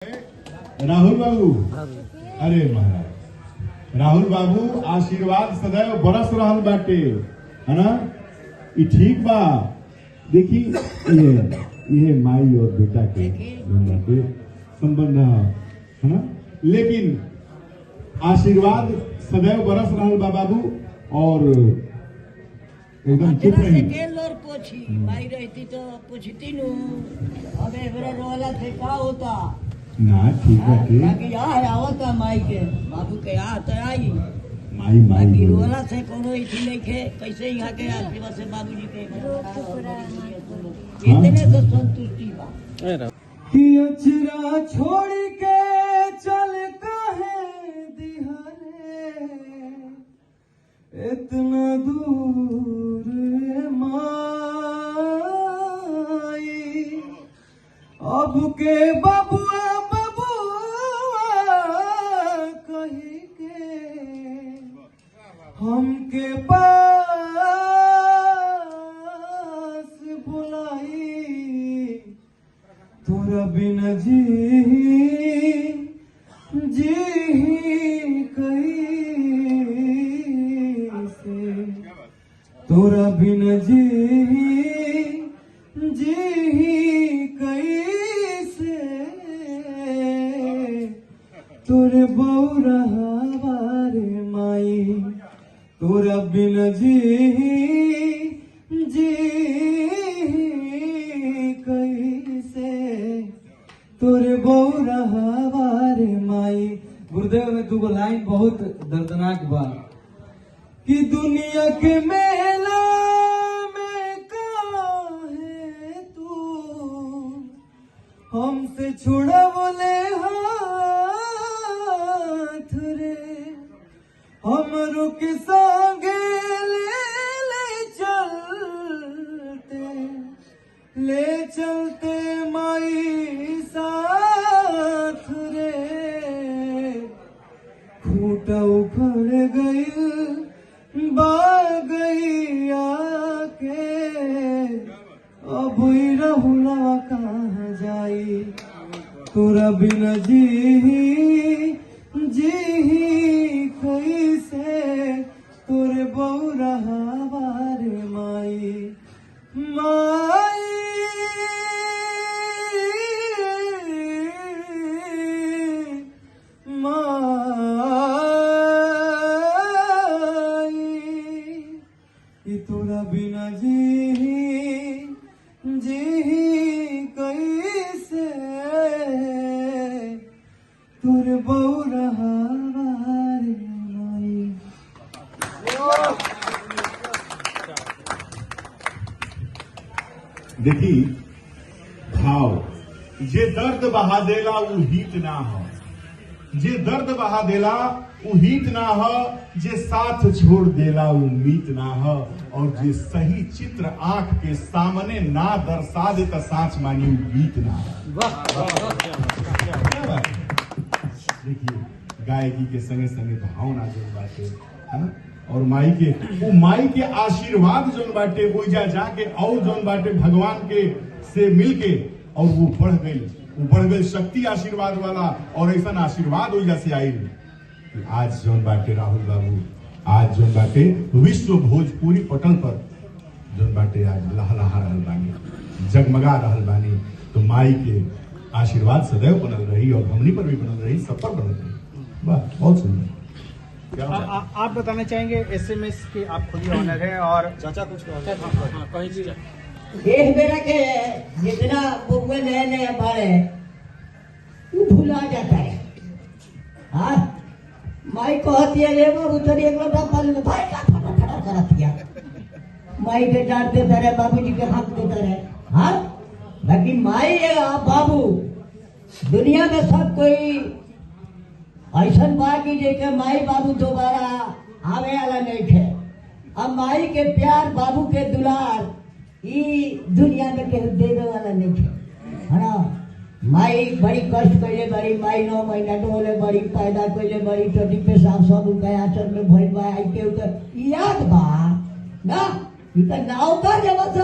राहुल बाबू, अरे महाराज राहुल बाबू आशीर्वाद सदैव बरस रहल बाटे, है ना? ये ठीक बा। देखी ये माई और बेटा के बाटे संबंध है ना, लेकिन आशीर्वाद सदैव बरस रहल बा बाबू। और एकदम चुप रही। माई रहती तो पूछती नू, अबे बड़ा रोला थे का होता ना। ठीक है कि बाकी है आवता माई के बाबू के तो आई माई बाकी रोला से कोनो इसी नहीं खे कैसे यहाँ के आशीर्वाद से बाबूजी के इतने तो संतुष्टि बा कि अचरा छोड़ के चल कहे दिहरे इतना दूर माई। अब के बबुआ कही के हमके पास बुलाई, तोरा बिना जी कैसे, तोरा बिना जी कैसे, तोरे बौरहवा रे माई, तोरा बिना जी कैसे, तोरे बौरहवा रे माई। गुरुदेव में दूगो लाइन बहुत दर्दनाक बा कि दुनिया के मेला में काहे तू हमसे छुड़ा बोले हाथ रे, हमरो के संगे ले चलते माई साथ रे। खूंटा उखड़ गई बागैया के, अब रहुला कहाँ जाई, तोरा बिना जी कैसे, तोरे बौरहवा रे माई। माई तोरा बिना जी कैसे, तोरे बौरहवा रे माई। देखी भाव जे दर्द बहा देला वो हित ना हो, जे दर्द बहा देला वो हित ना हो, जे साथ छोड़ देला वो मीत ना हो, और जे सही चित्र आंख के सामने ना दर्शा दे तो साच मानी वो गीत ना हो। देखिए गायकी के संगे संगे भावना जो बाटे है ना, और माई के वो माई के आशीर्वाद जो बाटे वो जाके और जो बाटे भगवान के से मिलके और वो बढ़ गई शक्ति आशीर्वाद वाला, और ऐसा आशीर्वाद हो जैसे आई कि आज जो बाटे राहुल बाबू, आज जो बाटे विश्व भोजपुरी पटल पर जो बाटे आज लहलहा रहल बानी, जगमगा रहल बानी। तो माई के आशीर्वाद सदैव बनल रही और हमनी पर भी बनल रही, सब पर बनल रही। वाह, बहुत सुंदर। आप बताना चाहेंगे एसएमएस की आप खुद ही ऑनर है और चाचा कुछ देश बेरा के जितना बुआ नया नया बाढ़ है वो भुला जाता है। हाँ माई कहती है रे बाबू तेरी एक लोटा पानी में भाई का फटाफट करती है, माई के डांटते रहे, बाबूजी के हाथ देते रहे। हाँ बाकी माई बाबू दुनिया में सब कोई ऐसा बा कि जेके माई बाबू दोबारा आवे वाला नहीं थे। अब माई के प्यार बाबू के दुलार ई दुनिया में केहू देवे वाला नहीं थे, है ना? माई बड़ी कष्ट कैले बड़ी, माई 9 महीना डोले बड़ी, पैदा कैले बड़ी, चोटी पे साफ सब गया आचर में भइल बा, आई के याद बा ना। ई त नाव का जब से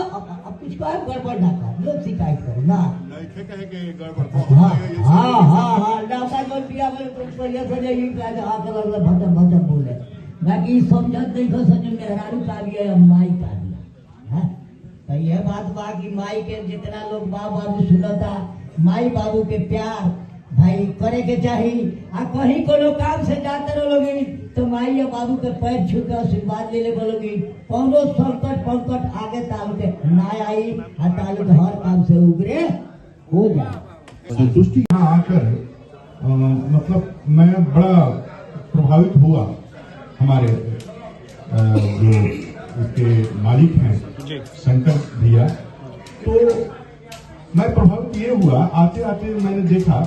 कुछ का गड़बड़ ना कर, लोग शिकायत करे ना। नहीं थे कहे कि गड़बड़ हाँ हाँ हाँ हाँ डाका जो पिया बोले तो बढ़िया से यही प्याज आकर अगला भटक भटक बोले बाकी समझत नहीं को सजन मेहरारू का लिया माई का लिया है। तो यह बात बा कि माई के जितना लोग बाप बाबू सुनता माई बाबू के प्यार भाई करे के चाहिए। आ कहीं कोनो काम से जाते रहोगी तो माई या बाबू के पैर छू के आशीर्वाद ले ले बोलोगी। कौनो संकट पंकट आगे तालु के ना आई आ तालु के हर काम से उगरे हो जाए। संतुष्टि यहाँ आकर मतलब मैं बड़ा प्रभावित हुआ। हमारे जो उसके मालिक हैं शंकर भैया, तो मैं प्रभावित ये हुआ आते आते मैंने देखा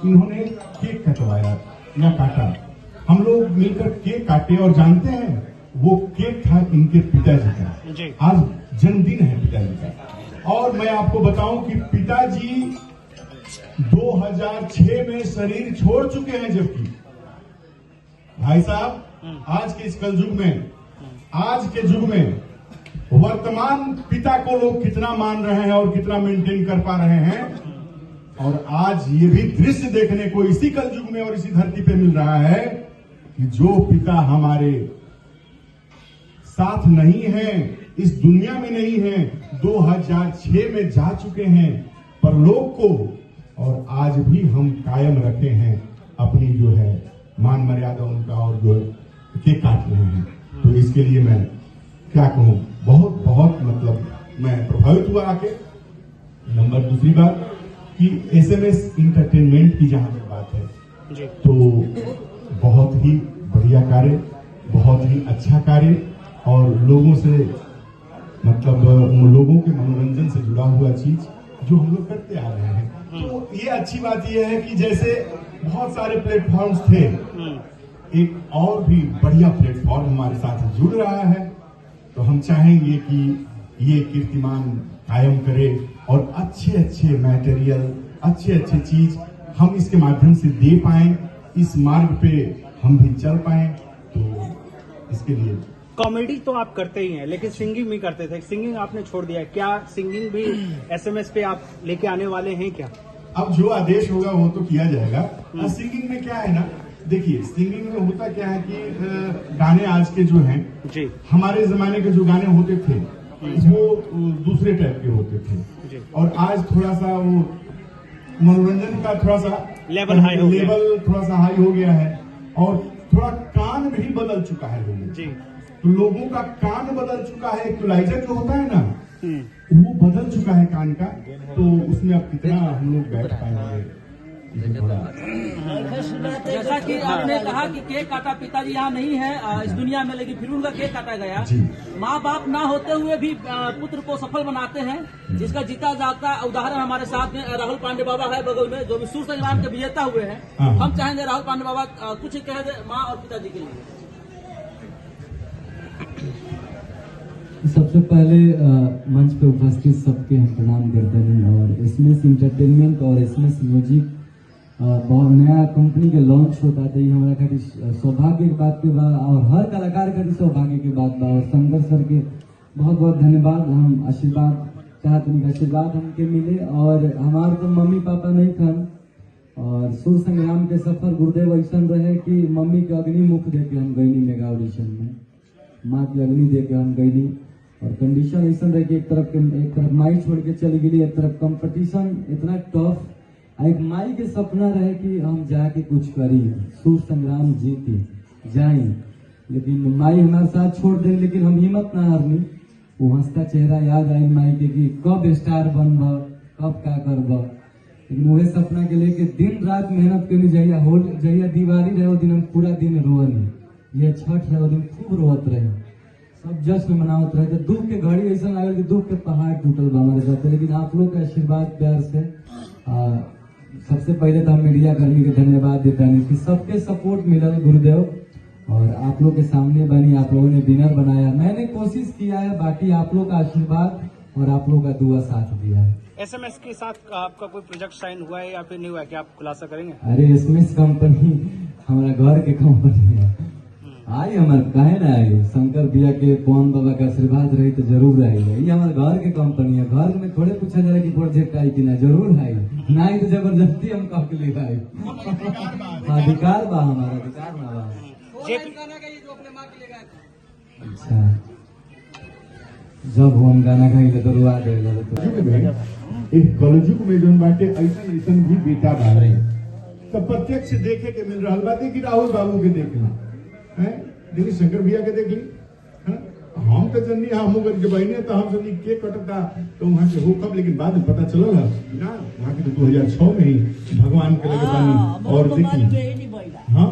इन्होंने केक कटवाया या काटा। हम लोग मिलकर केक काटे और जानते हैं वो केक था इनके पिताजी का। आज जन्मदिन है पिताजी का। और मैं आपको बताऊं कि पिताजी 2006 में शरीर छोड़ चुके हैं, जबकि भाई साहब आज के इस कलयुग में, आज के युग में वर्तमान पिता को लोग कितना मान रहे हैं और कितना मेंटेन कर पा रहे हैं। और आज ये भी दृश्य देखने को इसी कलयुग में और इसी धरती पे मिल रहा है कि जो पिता हमारे साथ नहीं है, इस दुनिया में नहीं है, 2006 में जा चुके हैं परलोक को, और आज भी हम कायम रखे हैं अपनी जो है मान मर्यादा उनका और जो केक काट रहे हैं। तो इसके लिए मैं क्या कहूं, बहुत बहुत मतलब मैं प्रभावित हुआ आके। नंबर दूसरी बात कि एसएमएस इंटरटेनमेंट की जहां तक बात है तो बहुत ही बढ़िया कार्य, बहुत ही अच्छा कार्य, और लोगों से मतलब लोगों के मनोरंजन से जुड़ा हुआ चीज जो हम लोग करते आ रहे हैं। तो ये अच्छी बात यह है कि जैसे बहुत सारे प्लेटफॉर्म्स थे, एक और भी बढ़िया प्लेटफॉर्म हमारे साथ जुड़ रहा है। तो हम चाहेंगे कि ये कीर्तिमान कायम करे और अच्छे अच्छे मटेरियल, अच्छे अच्छे चीज हम इसके माध्यम से दे पाएं, इस मार्ग पे हम भी चल पाएं। तो इसके लिए कॉमेडी तो आप करते ही हैं, लेकिन सिंगिंग भी करते थे। सिंगिंग आपने छोड़ दिया है, क्या सिंगिंग भी एसएमएस पे आप लेके आने वाले हैं क्या? अब जो आदेश होगा वो तो किया जाएगा। सिंगिंग में क्या है ना, देखिए सिंगिंग में होता क्या है कि गाने आज के जो हैं जी, हमारे जमाने के जो गाने होते थे वो दूसरे टाइप के होते थे जी। और आज थोड़ा सा वो मनोरंजन का थोड़ा सा लेवल हाई हो गया। लेवल थोड़ा सा हाई हो गया है और थोड़ा कान भी बदल चुका है लोगों जी। तो लोगों का कान बदल चुका है। इक्वलाइजर जो होता है ना वो बदल चुका है कान का, तो उसमें अब कितना हम लोग बैठ पाएंगे। जैसा कि आपने कहा कि केक काटा, पिताजी यहाँ नहीं है इस दुनिया में, लेकिन फिर उनका केक काटा गया। माँ बाप ना होते हुए भी पुत्र को सफल बनाते हैं, जिसका जीता जाता उदाहरण हमारे साथ में राहुल पांडे बाबा है बगल में, जो विश्व संग्राम के विजेता हुए हैं। हम चाहेंगे राहुल पांडे बाबा कुछ कह दे माँ और पिताजी के लिए। सबसे पहले मंच पे उपस्थित सबके हम प्रणाम करते हैं। और एसएमएस इंटरटेनमेंट और एसएमएस म्यूजिक बहुत नया कंपनी के लॉन्च होता था, ये हमारा खातिर सौभाग्य की बात के बाद और हर कलाकार का सौभाग्य की बात बा। और शंकर सर के बहुत बहुत धन्यवाद। हम आशीर्वाद चाहते हैं, आशीर्वाद हमके मिले। और हमारे तो मम्मी पापा नहीं खन, और सुर संग्राम के सफर गुरुदेव ऐसा रहे कि मम्मी के अग्नि मुख दे के हम गईनी मेगा ऑडिशन में, माँ की अग्नि दे के हम गईनी। और कंडीशन ऐसा रहे कि एक तरफ माई छोड़ के चली गई, एक तरफ कंपटीशन इतना टफ। एक माई के सपना रहे कि हम जाके कुछ करी, सुर संग्राम जीती जाए, लेकिन माई हमारे साथ छोड़ दे। लेकिन हम हिम्मत ना हारनी, वो हंसता चेहरा याद आई माई के कि कब स्टार बनब, कब क्या करब। लेकिन वही सपना के लेके दिन रात मेहनत करनी। जहिया दिवाली रहे वो दिन हम पूरा दिन रोनी, ये छठ है वो दिन खूब रोत रहे, सब जश्न मनावत रहे थे। दुख के घड़ी ऐसा लागल कि दुख के पहाड़ टूटल बा हमारे साथ। लेकिन आप लोग के आशीर्वाद प्यार से सबसे पहले तो हम मीडिया कर्मी के धन्यवाद देता है कि सबके सपोर्ट मिलल गुरुदेव, और आप लोग के सामने बनी, आप लोगों ने विनर बनाया। मैंने कोशिश किया है, बाकी आप लोग का आशीर्वाद और आप लोग का दुआ साथ दिया है। एसएमएस के साथ आपका कोई प्रोजेक्ट साइन हुआ है या फिर नहीं हुआ है, क्या आप खुलासा करेंगे? अरे एसएमएस कंपनी हमारा घर के कंपनी है, आई हमार काहे ना आई शंकर भैया के पवन बाबा का आशीर्वाद रही तो जरूर आई ये हमारे घर के कंपनी है घर में थोड़े पूछा जा रहा कि प्रोजेक्ट आई कि ना जरूर आई ना आई तो जबरदस्ती हम कह के ले आई अधिकार बा हमारा अधिकार ना बा अच्छा जब हम गाना गाइले तो रुआ गए इस कलयुग में जोन बाटे ऐसन ऐसन भी बेटा बारे तो प्रत्यक्ष देखे के मिल रहा बा देखी राहुल बाबू के देखना है देखी शंकर भैया के देखी हैं? हम तो जन्नी हम उगर के बहने तो हम जन्नी के कटता तो वहां के हो कब लेकिन बाद में पता चलल है ना वहां के तो 2006 में ही भगवान के लगे बानी और देखी हाँ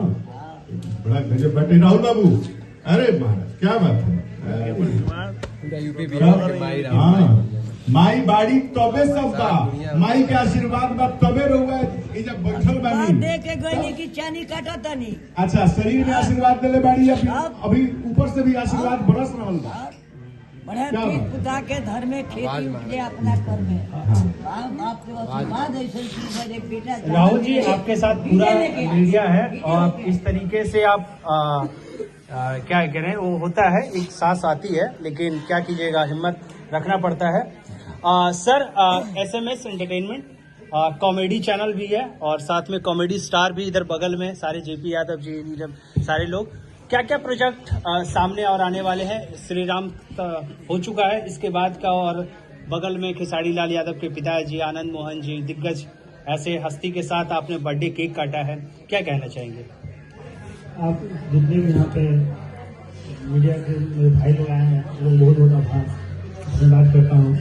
बड़ा गजब बाटे राहुल बाबू अरे महाराज क्या बात है हाँ माई बाड़ी तबे सब बा माई के आशीर्वाद बा तबे रहुआ ई जब बैठल बानी देख के गईनी की चानी काटा तनी अच्छा शरीर में आशीर्वाद देले बाड़ी या फिर अभी ऊपर से भी आशीर्वाद बरस रहल बा बड़े क्या पीठ बात? पुता के घर में खेती उपजे अपना कर में बाप के आशीर्वाद ऐसे चीज है एक बेटा राहुल जी आपके साथ पूरा मीडिया है और इस तरीके से आप क्या कह रहे हैं वो होता है एक सांस आती है लेकिन क्या कीजिएगा हिम्मत रखना पड़ता है सर SMS एंटरटेनमेंट कॉमेडी चैनल भी है और साथ में कॉमेडी स्टार भी इधर बगल में सारे JP यादव जी नीरव सारे लोग क्या क्या प्रोजेक्ट सामने और आने वाले हैं श्री राम हो चुका है इसके बाद का और बगल में खेसारी लाल यादव के पिताजी आनंद मोहन जी दिग्गज ऐसे हस्ती के साथ आपने बर्थडे केक काटा है क्या कहना चाहेंगे आप जितने भी यहाँ पे मीडिया के मेरे भाई लोग आए हैं उन लोग बहुत बहुत आभार धन्यवाद करता हूँ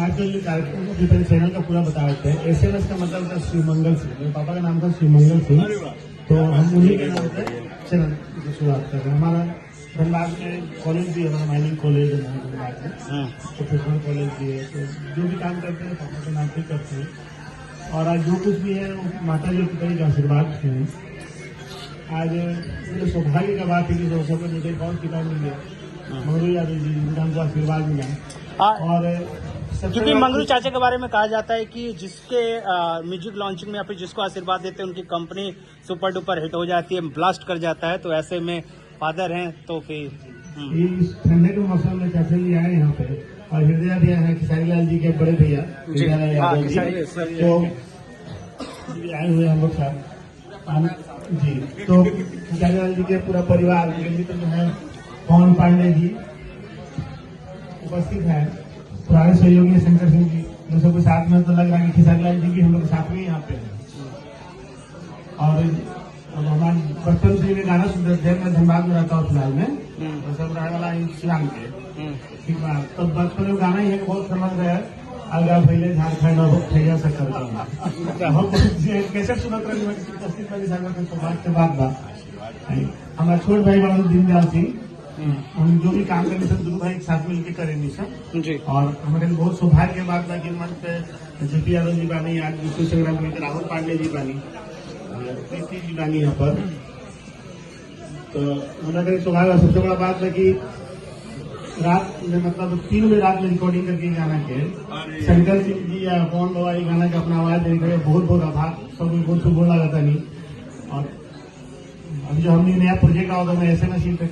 आज जो ये कार्यक्रम को पहले चैनल का पूरा बता देते हैं SMS का मतलब था शिवमंगल सिंह मेरे पापा का नाम था शिवमंगल सिंह तो हम उन्हीं के नाम से चैनल की शुरुआत कर रहे हैं हमारा धनबाद में कॉलेज भी है हमारा माइनिंग कॉलेज है धनबाद में प्रोफेशनल कॉलेज भी है तो जो भी काम करते हैं पापा के नाम से करते हैं और आज जो कुछ भी है वो माता जी पिता जी का आशीर्वाद है आज मेरे सौभाग्य का बात है कि दोस्तों को मुझे बहुत किताब मिल गया मंगरू यादव जी जिनका हमको आशीर्वाद मिला और क्योंकि मंगरू चाचा के बारे में कहा जाता है कि जिसके म्यूजिक लॉन्चिंग में या फिर जिसको आशीर्वाद देते हैं उनकी कंपनी सुपर डुपर हिट हो जाती है ब्लास्ट कर जाता है तो ऐसे में फादर हैं तो फिर इस ठंडे के मौसम में चाचा जी आए यहाँ पे और हृदय भी आए हैं खेसारी लाल जी के बड़े भैया तो आए हुए हम लोग साथ जी तो खेसारी लाल जी के पूरा परिवार मित्र जो है पवन पांडे जी उपस्थित है पुराने सहयोगी शंकर सिंह जी जो सबके साथ में तो लग रहा है कि खेसारी लाल जी भी हम लोग साथ में यहाँ पे हैं और अब हमारे बचपन से भी गाना सुनते थे मैं धनबाद में रहता हूँ फिलहाल में और सब रहने वाला शिलांग के ठीक बात तो बचपन में गाना ही है बहुत फेमस है अलगा पहले झारखंड और भैया से कर हम कैसे सुनत रहे 30-35 साल के सौभाग्य के बाद हमारा छोट भाई बड़ा दीनदयाल सिंह हम जो भी काम करेंगे सब दोनों भाई एक साथ मिलकर करेंगे सब जी और हमारे बहुत सौभाग्य की बात है कि मंच पे JP यादव जी बानी आज विष्णु संग्राम में राहुल पांडे जी बानी प्रीति जी बानी यहाँ पर तो हमारे सौभाग्य सबसे बड़ा बात है कि रात में मतलब 3 बजे रात में रिकॉर्डिंग करके गाना के शंकर सिंह जी या पवन बाबा जी गाना का अपना आवाज देने के लिए बहुत बहुत आभार सब बहुत शुभ बोला जाता नहीं और अभी जो हमने नया प्रोजेक्ट आओ तो मैं SMS पे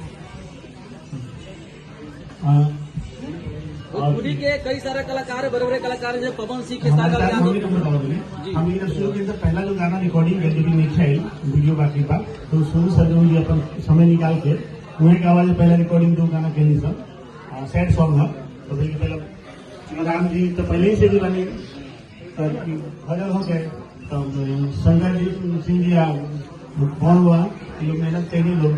और पूरी के कई सारे कलाकार बड़े बड़े कलाकार जैसे पवन सिंह के हम ये शुरू के पहला जो गाना रिकॉर्डिंग है जो भी नहीं वीडियो बाकी था तो सोनू सरगम जी अपन समय निकाल के उन्हें का आवाज पहला रिकॉर्डिंग दो गाना के लिए सब सैड सॉन्ग है तो पहले राम जी तो पहले ही से भी बने भजन हो गए तो शंकर जी सिंह जी कौन हुआ लोग मेहनत करेंगे लोग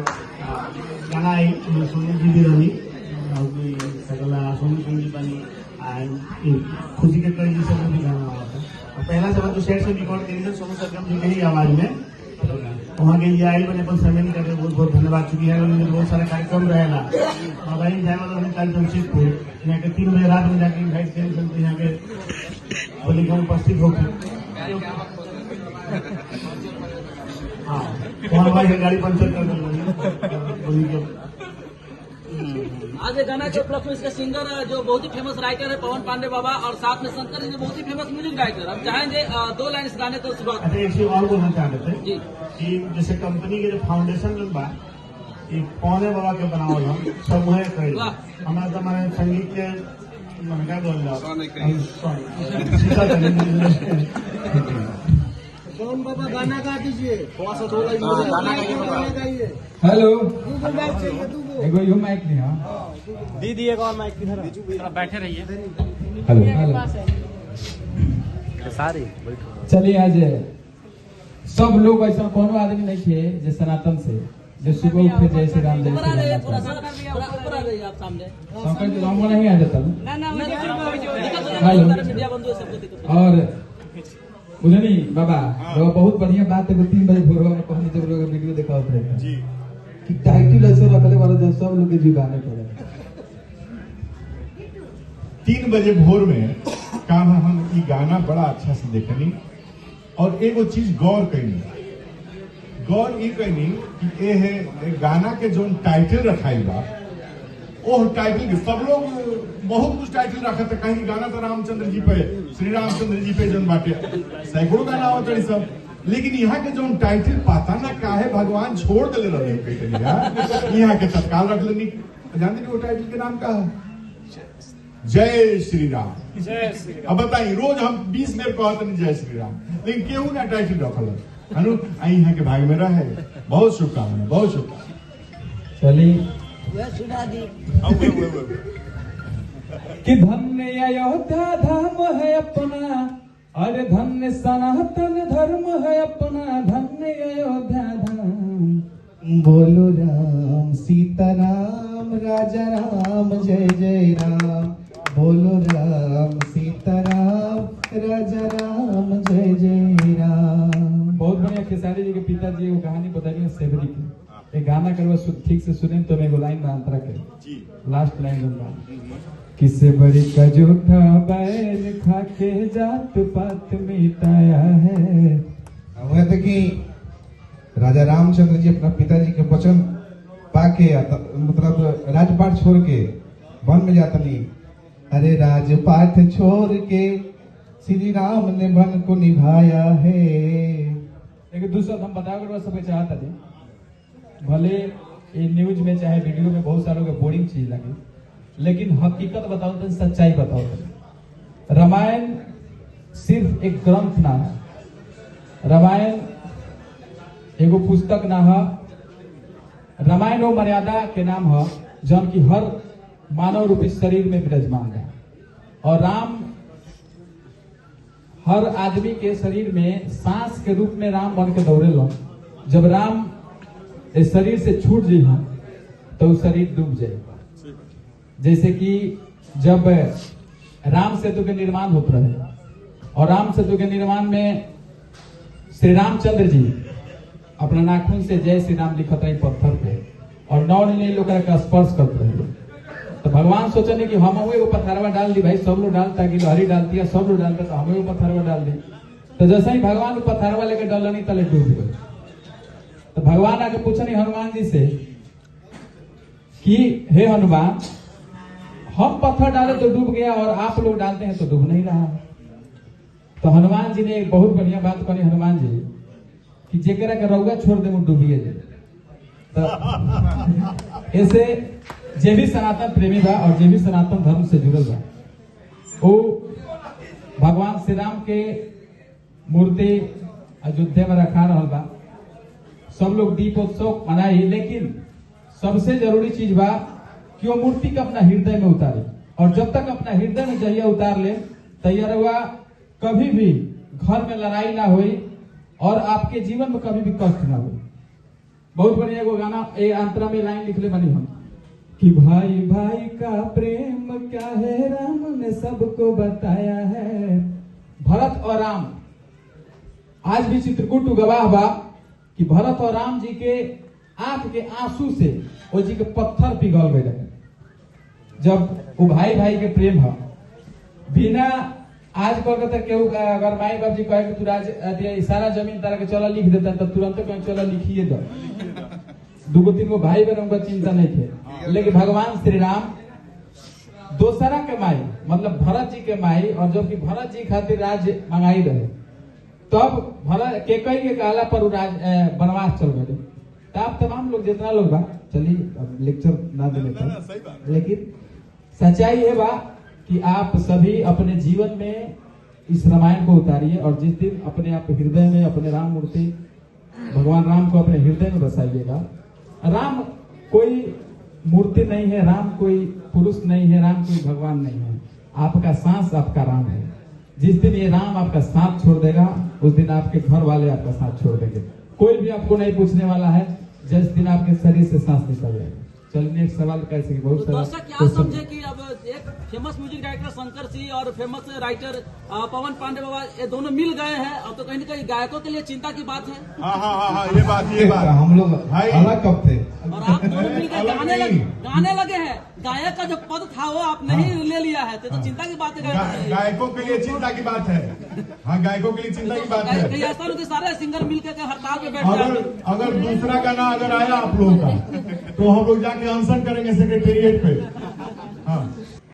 गाना आई सोनू जी भी रही सकला सोनू सिंह जी बनी खुशी के कई जी सब भी गाना हुआ था पहला सब जो सेट से रिकॉर्ड करी सोनू सरगम जी के ही आवाज में वहाँ के लिए आई बने पर समय नहीं करके बहुत बहुत धन्यवाद चुकी है बहुत सारा कार्यक्रम रहेगा और भाई जाए वाला कल जमशेदपुर यहाँ के 3 बजे रात में जाके इन्वाइट करें सकते यहाँ के बलिका में उपस्थित होकर हाँ वहाँ भाई गाड़ी पंचर कर आज ये गाना के उपलक्ष्य में इसके सिंगर जो बहुत ही फेमस राइटर है पवन पांडे बाबा और साथ में शंकर जी जो बहुत ही फेमस म्यूजिक डायरेक्टर। हम चाहेंगे 2 लाइन इस गाने को शुरुआत। अच्छा, एक चीज और बोलना चाहते थे जी कि जैसे कंपनी के जो फाउंडेशन में बा ये पौने बाबा के बनावल हम सब वही करें। हमारा तो हमारे संगीत के मन का बोल जाओ कौन बाबा गाना गा दीजिए, थोड़ा सा 2 लाइन गाइए। हेलो, गूगल मैप चाहिए दूगो। एगो यो माइक नहीं हाँ। दीदी एक और माइक किधर है? बैठे रहिए हेलो हेलो, सारे। चलिए आज सब लोग ऐसा कोनो आदमी नहीं थे जो सनातन से जो सुबह उठे जय श्री राम जय ऊपर आ श्री जाइए, राम थोड़ा गाते सा ऊपर आ जाइए आप सामने। शंकर जी राम नहीं आ जाता ना। हेलो मीडिया बंधु है, सबको दिक्कत है। और उन्हें बाबा वो बहुत बढ़िया बात है। 3 बजे भोरवा में कहने जब लोग वीडियो देखा होता है जी कि टाइटल ऐसे रखले वाला जो सब लोग के जुगाने पड़े। 3 बजे भोर में काम हम ई गाना बड़ा अच्छा से देखनी और एगो चीज गौर कैनी कि ये है गाना के जो टाइटल रखाइल बा वो टाइटल के सब लोग बहुत कुछ टाइटल रखा था। कहीं गाना तो रामचंद्र जी पे, श्री रामचंद्र जी पे जन बाटे सैकड़ों गाना होता है सब, लेकिन यहाँ के जो टाइटल पता ना काहे भगवान छोड़ दिले रहे यहाँ के तत्काल रख लेनी। जानते नहीं वो टाइटल के नाम का है जय श्री राम। अब बताइए रोज हम 20 बेर कहते नहीं जय श्री राम, लेकिन केहू ना टाइटल रखल अनु यहाँ के भाग में रहे। बहुत शुभकामना, बहुत शुभकामना। चलिए वह सुना दी कि धन्य अयोध्या धाम है अपना, अरे धन्य सनातन धर्म है अपना, धन्य अयोध्या धाम। बोलो राम सीताराम राजा राम जय जय राम, बोलो राम सीताराम राजा राम जय जय राम। बहुत बढ़िया। खेसारी जी के पिताजी वो कहानी बताई सेवरी की। एक गाना करवा ठीक से सुने तो मैं एगो लाइन में अंतरा के लास्ट लाइन दूंगा। किसे बड़ी का जूठा बैल खाके जात पात मिटाया है। हुआ था कि राजा रामचंद्र जी अपना पिताजी के वचन पाके मतलब राजपाट छोड़ के वन में जाता नहीं। अरे राजपाट छोड़ के श्री राम ने वन को निभाया है। एक दूसरा हम बताओगे सब चाहता थे भले ये न्यूज में चाहे वीडियो में बहुत सारों के बोरिंग चीज लगे, लेकिन हकीकत बताओ तो सच्चाई बताओ तो रामायण सिर्फ एक ग्रंथ ना है। रामायण एगो पुस्तक ना है। रामायण वो मर्यादा के नाम है जौन की हर मानव रूपी शरीर में विराजमान है। और राम हर आदमी के शरीर में सांस के रूप में राम बन के दौड़े लो। जब राम इस शरीर से छूट जाए तो वो शरीर डूब जाएगा। जैसे कि जब राम सेतु के निर्माण होता रहे और राम सेतु के निर्माण में श्री रामचंद्र जी अपना नाखून से जय श्री राम लिखत रहे पत्थर पे और 9 लोग का स्पर्श करते रहे। तो भगवान सोचने कि हम वो पत्थरवा डाल दी, भाई सब लोग डालता कि लहरी डालती है, सब लोग डालता तो हमें वो पत्थरवा डाल दी। तो जैसे ही भगवान पत्थरवा लेके डलनी तले डूब गए। तो भगवान आके पूछनी हनुमान जी से कि हे हनुमान, हम पत्थर डाले तो डूब गया और आप लोग डालते हैं तो डूब नहीं रहा। तो हनुमान जी ने एक बहुत बढ़िया बात कही हनुमान जी कि जेकरा के रउआ छोड़ दे वो डूबिए जाए। तो ऐसे जे भी सनातन प्रेमी बा और जे भी सनातन धर्म से जुड़ल बा वो भगवान श्री राम के मूर्ति अयोध्या में रखा रहल बा। सब लोग दीपोत्सव मनाई, लेकिन सबसे जरूरी चीज बा कि वो मूर्ति को अपना हृदय में उतारे। और जब तक अपना हृदय में जहिया उतार ले तैयार हुआ कभी भी घर में लड़ाई ना हुई और आपके जीवन में कभी भी कष्ट ना हुई। बहुत बढ़िया वो गाना ए अंतरा में लाइन लिख ले बनी हम कि भाई भाई का प्रेम क्या है राम ने सबको बताया है। भरत और राम आज भी चित्रकूट गवाह बा कि भरत और राम जी के आंख के आंसू से वो जी के पत्थर पिघल गए लगे। जब वो भाई भाई के प्रेम है बिना आज कल के केहू अगर माई बाप जी कहे कि तू राज सारा जमीन तारा के चला लिख देता तो तुरंत कहीं चला लिखिए दो। दूगो तीन गो भाई बहनों का चिंता नहीं थे, लेकिन भगवान श्री राम दोसरा के माई मतलब भरत जी के माई, और जबकि भरत जी खातिर राज मंगाई रहे, तब भरत केकई के कहला पर वनवास चल गए। तो आप तमाम लोग जितना लोग बा, चलिए अब लेक्चर ना देने का, लेकिन सच्चाई है बा कि आप सभी अपने जीवन में इस रामायण को उतारिए, और जिस दिन अपने आप हृदय में अपने राम मूर्ति भगवान राम को अपने हृदय में बसाइएगा। राम कोई मूर्ति नहीं है, राम कोई पुरुष नहीं है, राम कोई भगवान नहीं है, आपका सांस आपका राम है। जिस दिन ये राम आपका साथ छोड़ देगा, उस दिन आपके घर वाले आपका साथ छोड़ देंगे। कोई भी आपको नहीं पूछने वाला है जिस दिन आपके शरीर से सांस निकल जाएगा। चलिए एक सवाल कैसे बहुत सारा दोस्तों क्या समझे कि अब एक famous music director Shankar Singh और फेमस राइटर पवन पांडे बाबा, ये दोनों मिल गए हैं, अब तो कहीं न कहीं गायकों के लिए चिंता की बात है। हाँ, ये बात हम लोग भाई अलग कब थे? और आप दोनों मिलकर गाने लगे हैं, गायक का जो पद था वो आप नहीं ले लिया है, तो चिंता की बात है। गायकों के लिए चिंता की बात है। हाँ, गायकों के लिए चिंता की बात है। कहीं ऐसा कि सारे सिंगर मिलकर हड़ताल पे बैठ जाते। अगर दूसरा गाना अगर आया आप लोगों का, तो हम लोग जाके अनशन करेंगे सेक्रेटेरिएट पे।